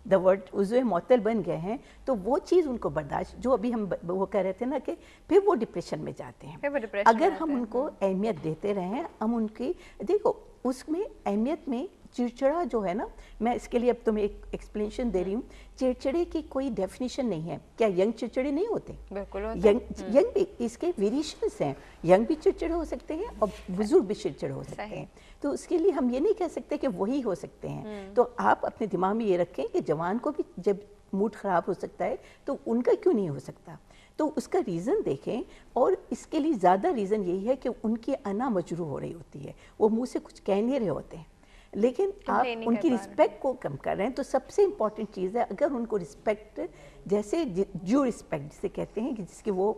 The word उज़्वे मुअत्तल बन गए हैं, तो वो चीज़ उनको बर्दाश्त, जो अभी हम वो कह रहे थे ना कि फिर वो डिप्रेशन में जाते हैं। अगर हम उनको अहमियत देते रहें, हम उनकी, देखो उसमें अहमियत में चिड़चिड़ा जो है ना, मैं इसके लिए अब तुम्हें एक एक्सप्लेनेशन दे रही हूँ। चिड़चिड़े की कोई डेफिनेशन नहीं है। क्या यंग चिड़चिड़े नहीं होते? बिल्कुल होते। यंग भी, इसके वेरिएशंस हैं, यंग भी चिड़चिड़े हो सकते हैं और बुजुर्ग भी चिड़चिड़े हो सकते हैं। तो उसके लिए हम ये नहीं कह सकते कि वही हो सकते हैं। तो आप अपने दिमाग में ये रखें कि जवान को भी जब मूड ख़राब हो सकता है तो उनका क्यों नहीं हो सकता। तो उसका रीज़न देखें, और इसके लिए ज़्यादा रीज़न यही है कि उनकी अना मजरू हो रही होती है, वो मुँह से कुछ कह नहीं रहे होते हैं, लेकिन आप उनकी रिस्पेक्ट को कम कर रहे हैं। तो सबसे इम्पॉर्टेंट चीज़ है, अगर उनको रिस्पेक्ट, जैसे ड्यू रिस्पेक्ट जिसे कहते हैं कि जिसके वो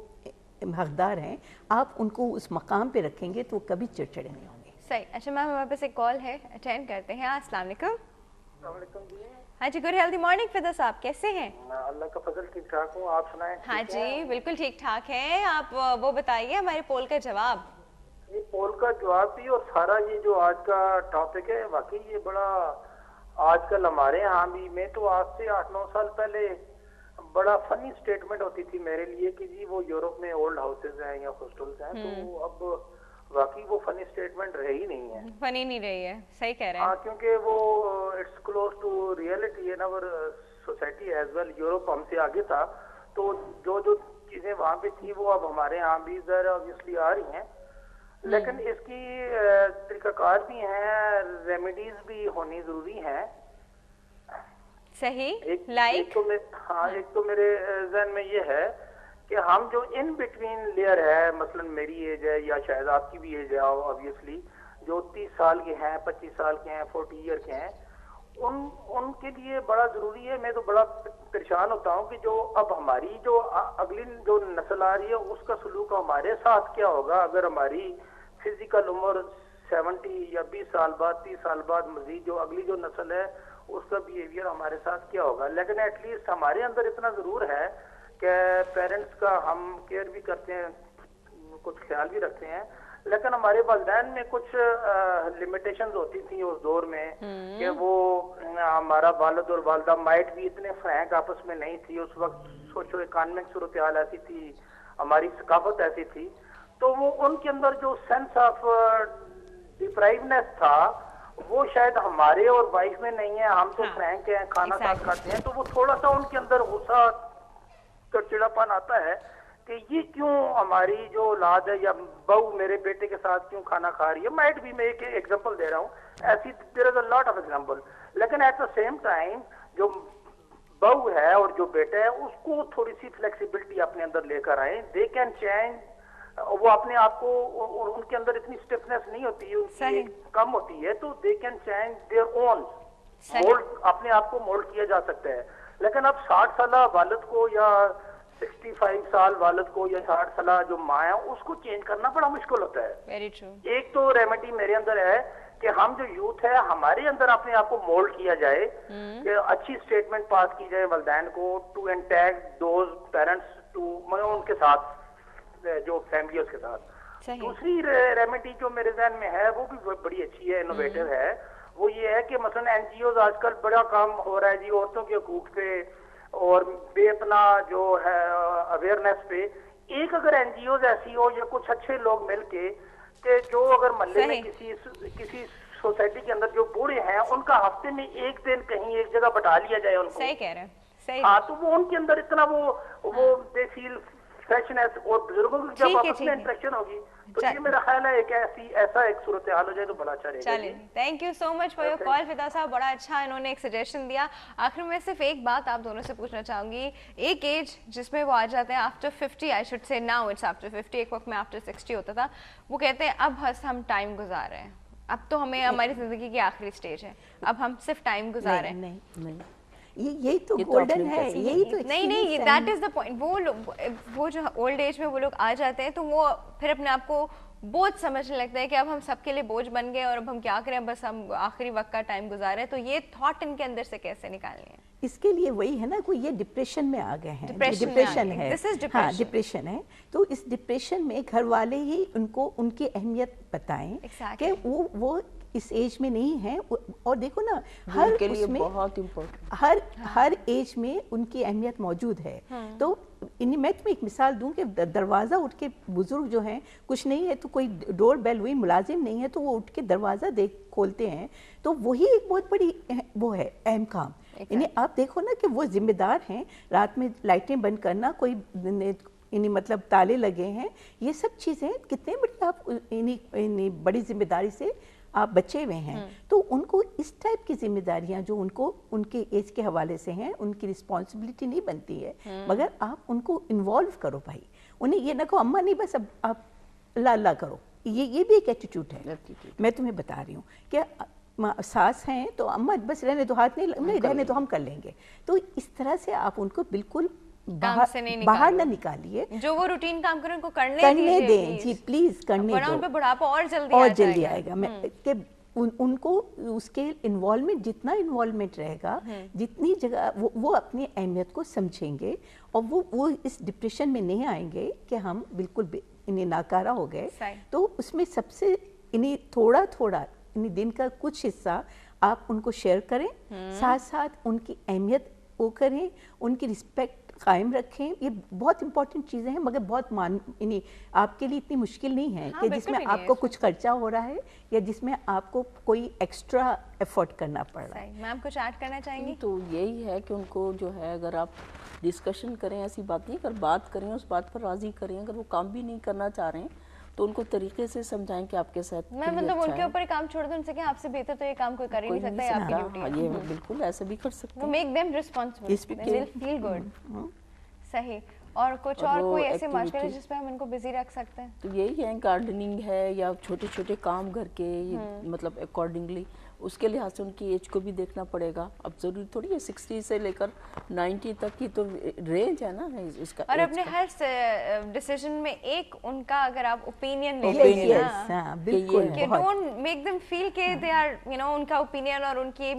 हकदार हैं, आप उनको उस मकाम पे रखेंगे तो कभी चिड़चिड़े नहीं होंगे। सही। अच्छा मैम, हमारे पास एक कॉल है, अटेंड करते हैं। अस्सलाम वालेकुम। हाँ जी, गुड हेल्दी मॉर्निंग फिदा साहब, कैसे हैं? अल्लाह का फजल, ठीक ठाक हूँ, आप सुनाएं? हाँ जी बिल्कुल ठीक ठाक है। आप वो बताइए हमारे पोल का जवाब। ये पोल का जवाब भी और सारा ये जो आज का टॉपिक है, वाकई ये बड़ा आजकल हमारे यहाँ भी, मैं तो आज से 8-9 साल पहले बड़ा फनी स्टेटमेंट होती थी मेरे लिए कि जी वो यूरोप में ओल्ड हाउसेज हैं या हॉस्टल्स हैं, तो अब वाकई वो फनी स्टेटमेंट रह ही नहीं है, फनी नहीं रही है। सही कह रहे हैं। हाँ, क्योंकि वो it's close to reality in our society as well. Europe हमसे आगे था, तो जो जो चीजें वहाँ पे थी वो अब हमारे यहाँ भी इधर ऑब्वियसली आ रही हैं, लेकिन इसकी तरीकाकार भी हैं, रेमेडीज भी होनी जरूरी है। सही। एक तो मेरे जहन में ये है कि हम जो इन बिटवीन लेयर है, मसलन मेरी एज है या शायद आपकी भी एज है ऑब्वियसली, जो 30 साल के हैं, 25 साल के हैं, 40 ईयर के हैं, उनके लिए बड़ा जरूरी है। मैं तो बड़ा परेशान होता हूँ कि जो अब हमारी जो अगली जो नस्ल आ रही है उसका सलूक हमारे साथ क्या होगा, अगर हमारी फिजिकल उम्र 70 या 20 साल बाद, 30 साल बाद मजीद जो अगली जो नस्ल है उसका बिहेवियर हमारे साथ क्या होगा। लेकिन एटलीस्ट हमारे अंदर इतना जरूर है कि पेरेंट्स का हम केयर भी करते हैं, कुछ ख्याल भी रखते हैं, लेकिन हमारे वालिदैन में कुछ लिमिटेशंस होती थी उस दौर में कि वो हमारा वालिद और वालिदा माइट भी इतने फ्रैंक आपस में नहीं थी उस वक्त। सोचो इकोनॉमिक सूरत हाल ऐसी थी, हमारी सकाफत ऐसी थी, तो वो उनके अंदर जो सेंस ऑफ डिप्राइवनेस था वो शायद हमारे और वाइफ में नहीं है। हम तो फ्रैंक हैं, खाना साथ खाते हैं, तो वो थोड़ा सा उनके अंदर गुस्सा, चिड़चिड़ापन आता है कि ये क्यों हमारी जो औलाद है या बहू मेरे बेटे के साथ क्यों खाना खा रही है। माइट भी मैं एक एग्जांपल दे रहा हूँ, ऐसी there is a lot of example. लेकिन एट द सेम टाइम जो बहू है और जो बेटा है उसको थोड़ी सी फ्लेक्सिबिलिटी अपने अंदर लेकर आए, दे कैन चेंज। वो अपने आप को, उनके अंदर इतनी स्टिफनेस नहीं होती है, उनकी कम होती है, तो they can change their own mould, अपने आप को मोल्ड किया जा सकता है। लेकिन अब 60 साल वालिद को या 65 साल वालिद को या 60 साल जो माँ है उसको चेंज करना बड़ा मुश्किल होता है। Very true. एक तो रेमेडी मेरे अंदर है कि हम जो यूथ है हमारे अंदर अपने आप को मोल्ड किया जाए, कि अच्छी स्टेटमेंट पास की जाए वालिदैन को, टू एंटैग दोज पेरेंट्स, टू उनके साथ जो फैमिली उसके साथ। दूसरी रेमेडी जो मेरे जहन में है वो भी बड़ी अच्छी है, इनोवेटिव है, वो ये है कि मसलन एनजीओ आजकल बड़ा काम हो रहा है जी औरतों के हकूक पे और बेपना जो है अवेयरनेस पे। एक अगर एनजीओ ऐसी हो या कुछ अच्छे लोग मिलके कि जो अगर मोहल्ले में किसी सोसाइटी के अंदर जो बूढ़े हैं उनका हफ्ते में एक दिन कहीं एक जगह बैठा लिया जाए उनको। सही कह रहे हैं, सही। हाँ, तो वो उनके अंदर इतना वो दे फील फ्रेशनेस, और बुजुर्गों की जब आपस में इंटरेक्शन होगी तो ये मेरा ख्याल है एक ऐसा एक सूरत हाल हो जाए तो बड़ा अच्छा रहेगा। चलिए, thank you so much for your call फिदा साहब, बड़ा अच्छा इन्होंने एक सजेशन दिया। आखिर में सिर्फ एक बात आप दोनों से पूछना चाहूंगी, एक एज जिसमें वो आ जाते हैं after 50, I should say now it's after 50, एक वक्त में आफ्टर 60 होता था, वो कहते हैं अब बस हम टाइम गुजार रहे हैं, अब तो हमें हमारी जिंदगी की आखिरी स्टेज है, अब हम सिर्फ टाइम गुजार रहे हैं। नहीं, यही तो गोल्डन है, यही तो नहीं, दैट इज द पॉइंट। वो जो ओल्ड एज में वो लोग आ जाते हैं तो वो फिर अपने आप को बोझ समझने लगता है कि अब हम सबके लिए बोझ बन गए और अब हम क्या करें, बस हम आखिरी वक्त का टाइम गुजारे। तो ये थॉट इनके अंदर से कैसे निकालनी है? इसके लिए वही है ना, कोई ये डिप्रेशन में आ गए हैं, डिप्रेशन है, हाँ डिप्रेशन है। तो इस डिप्रेशन में घर वाले ही उनको उनकी अहमियत बताएं कि वो इस एज में नहीं हैं और देखो ना हर के लिए बहुत इम्पोर्टेंट, हर एज में उनकी अहमियत मौजूद है। तो मैं तुम्हें एक मिसाल दूं कि दरवाज़ा उठ के बुजुर्ग जो हैं, कुछ नहीं है तो कोई डोर बेल हुई, मुलाजिम नहीं है तो वो उठ के दरवाज़ा खोलते हैं, तो वही एक बहुत बड़ी वो है अहम काम। यानी आप देखो ना कि वो जिम्मेदार हैं, रात में लाइटें बंद करना, कोई मतलब ताले लगे हैं, ये सब चीज़ें कितने बड़ी आप इन्हीं बड़ी जिम्मेदारी से आप बचे हुए हैं। तो उनको इस टाइप की जिम्मेदारियां जो उनको उनके एज के हवाले से हैं, उनकी रिस्पॉन्सिबिलिटी नहीं बनती है, मगर आप उनको इन्वॉल्व करो भाई। उन्हें ये ना कहो अम्मा नहीं बस अब आप अल्लाह अल्लाह करो, ये भी एक एटीट्यूड है। मैं तुम्हें बता रही हूँ कि सास हैं तो अम्मा बस रहने दो, हाथ नहीं रहने तो हम कर लेंगे। तो इस तरह से आप उनको बिल्कुल बाहर ना निकालिए, जो वो रूटीन काम करें उनको करने दें जी, प्लीज करने दो, उन पे बुढ़ापा और जल्दी आएगा। मैं उनको उसके इन्वॉल्वमेंट, जितना इन्वॉल्वमेंट रहेगा, जितनी जगह वो अपनी अहमियत को समझेंगे और वो इस डिप्रेशन में नहीं आएंगे कि हम बिल्कुल इन्हें नाकारा हो गए। तो उसमें सबसे इन्हें थोड़ा थोड़ा इन्हें दिन का कुछ हिस्सा आप उनको शेयर करें, साथ साथ उनकी अहमियत वो करें, उनकी रिस्पेक्ट कायम रखें। ये बहुत इंपॉर्टेंट चीज़ें हैं, मगर बहुत इन्हीं आपके लिए इतनी मुश्किल नहीं है कि जिसमें आपको कुछ खर्चा हो रहा है या जिसमें आपको कोई एक्स्ट्रा एफर्ट करना पड़ रहा है। मैम कुछ ऐड करना चाहेंगी? तो यही है कि उनको जो है, अगर आप डिस्कशन करें, ऐसी बात नहीं, अगर बात करें उस बात पर राजी करें, अगर वो काम भी नहीं करना चाह रहे हैं तो उनको तरीके से समझाएं कि आपके साथ मैं मतलब उनके ऊपर काम छोड़ दूं, उनसे कि आपसे बेहतर तो ये काम कोई कर ही नहीं सकता, आपकी ड्यूटी है। ये बिल्कुल ऐसे भी कर सकते हैं, make them responsible, they will feel good. सही। और कुछ और कोई ऐसे माशगल है जिसमें हम इनको बिजी रख सकते हैं? तो यही है, गार्डनिंग है या छोटे छोटे काम घर के, मतलब अकॉर्डिंगली उसके लिहाज से उनकी एज को भी देखना पड़ेगा। अब जरूरी थोड़ी है 60 से लेकर 90 तक की तो रेंज है ना इसका। और अपने हर डिसीजन में एक उनका अगर आप ओपिनियन ले लेंगे ना, बिल्कुल, कि डोंट मेक देम फील के दे आर उनका ओपिनियन और उनकी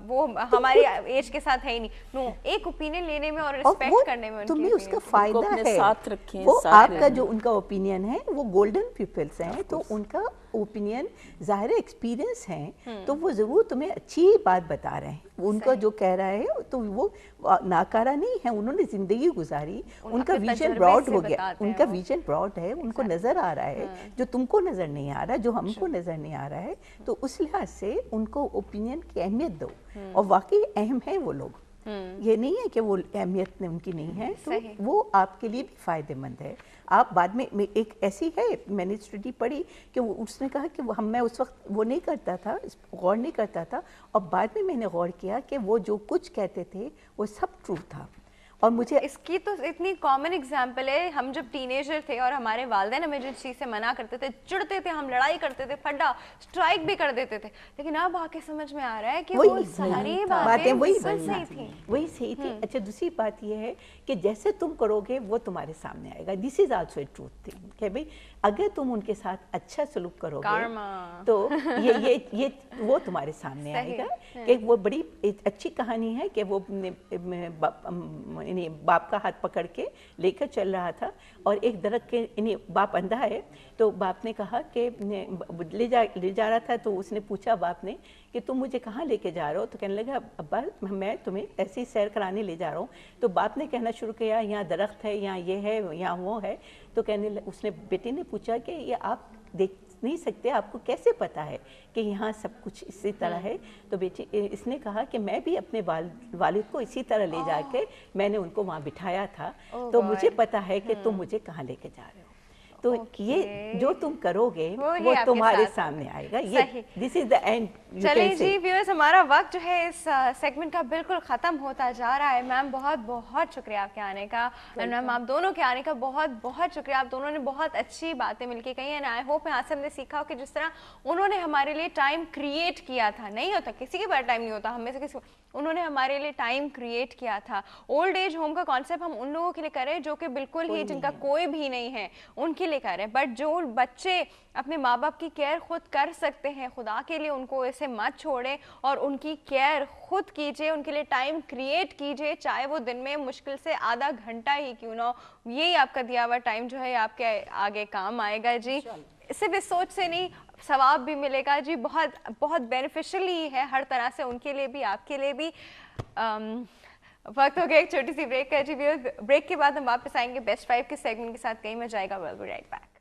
वो हमारी एज के साथ है ही नहीं। नो, एक ओपिनियन लेने में और रिस्पेक्ट करने में तुम्हें उसका फायदा है, साथ रखें। वो आपका जो उनका ओपिनियन है वो गोल्डन पीपल्स हैं, तो उनका ओपिनियन ज़ाहिर एक्सपीरियंस है, तो वो ज़रूर तुम्हें अच्छी बात बता रहे हैं। उनका जो कह रहा है तो वो नाकारा नहीं है, उन्होंने ज़िंदगी गुजारी, उनका विजन ब्रॉड हो गया, उनका विजन ब्रॉड है, उनको नज़र आ रहा है जो तुमको नज़र नहीं आ रहा, जो हमको नज़र नहीं आ रहा है। तो उस लिहाज से उनको ओपिनियन की अहमियत दो, और वाकई अहम है वो लोग, ये नहीं है कि वो अहमियत उनकी नहीं है, तो वो आपके लिए भी फ़ायदेमंद है। आप बाद में एक ऐसी है, मैंने स्टडी पढ़ी कि उसने कहा कि मैं उस वक्त वो नहीं करता था, गौर नहीं करता था, और बाद में मैंने गौर किया कि वो जो कुछ कहते थे वो सब ट्रू था। और मुझे इसकी तो इतनी कॉमन एग्जांपल है, हम जब टीनेजर थे और हमारे वालिदैन हमें जिस चीज़ से मना करते थे, चिढ़ते थे, हम लड़ाई करते थे, फड्डा स्ट्राइक भी कर देते थे, लेकिन अब आके समझ में आ रहा है कि वो सारी बातें वही सही थी। अच्छा, दूसरी बात ये है कि जैसे तुम करोगे वो तुम्हारे सामने आएगा। This is also a truth thing कि भाई अगर तुम उनके साथ अच्छा सलूक करोगे तो ये वो तुम्हारे सामने आएगा। कि वो बड़ी अच्छी कहानी है कि वो बाप का हाथ पकड़ के लेकर चल रहा था, और एक दरख्त के बाप अंधा है, तो बाप ने कहा कि ले जा रहा था, तो उसने पूछा बाप ने कि तुम मुझे कहाँ लेके जा रहे हो? तो कहने लगा अब्बा मैं तुम्हें ऐसी सैर कराने ले जा रहा हूँ। तो बाप ने कहना शुरू किया यहाँ दरख्त है, यहाँ ये है, यहाँ वो है। तो उसने बेटे ने पूछा कि ये आप देख नहीं सकते, आपको कैसे पता है कि यहाँ सब कुछ इसी तरह है? तो बेटे इसने कहा कि मैं भी अपने वालिद को इसी तरह ले जाके मैंने उनको वहाँ बिठाया था, तो मुझे पता है कि तुम मुझे कहाँ लेके जा रहे हो। तो ये जो तुम करोगे वो तुम्हारे सामने आएगा। ये दिस इज द एंड। चलिए जी व्यूअर्स, हमारा वक्त जो है इस सेगमेंट का बिल्कुल खत्म होता जा रहा है। मैम बहुत बहुत शुक्रिया आपके आने का, एंड मैम आप दोनों के आने का बहुत बहुत शुक्रिया। आप दोनों ने बहुत अच्छी बातें मिलके कही है, आई होप यहाँ से हमने सीखा हो कि जिस तरह उन्होंने हमारे लिए टाइम क्रिएट किया था, नहीं होता किसी के पास टाइम नहीं होता, हम में से किसी, उन्होंने हमारे लिए टाइम क्रिएट किया था। ओल्ड एज होम का कॉन्सेप्ट हम उन लोगों के लिए करें जो कि बिल्कुल ही जिनका कोई भी नहीं है उनके लिए करें, बट जो बच्चे अपने माँ बाप की केयर खुद कर सकते हैं, खुदा के लिए उनको ऐसे मत छोड़ें और उनकी केयर खुद कीजिए, उनके लिए टाइम क्रिएट कीजिए, चाहे वो दिन में मुश्किल से आधा घंटा ही क्यों ना हो। यही आपका दिया हुआ टाइम जो है आपके आगे काम आएगा जी। सिर्फ इस सोच से नहीं, सवाब भी मिलेगा जी, बहुत बहुत बेनिफिशियली है हर तरह से, उनके लिए भी आपके लिए भी। वक्त हो गया एक छोटी सी ब्रेक का जी। ब्रेक के बाद हम वापस आएंगे बेस्ट 5 के सेगमेंट के साथ। कहीं मत जाएगा, वेल बी राइट बैक।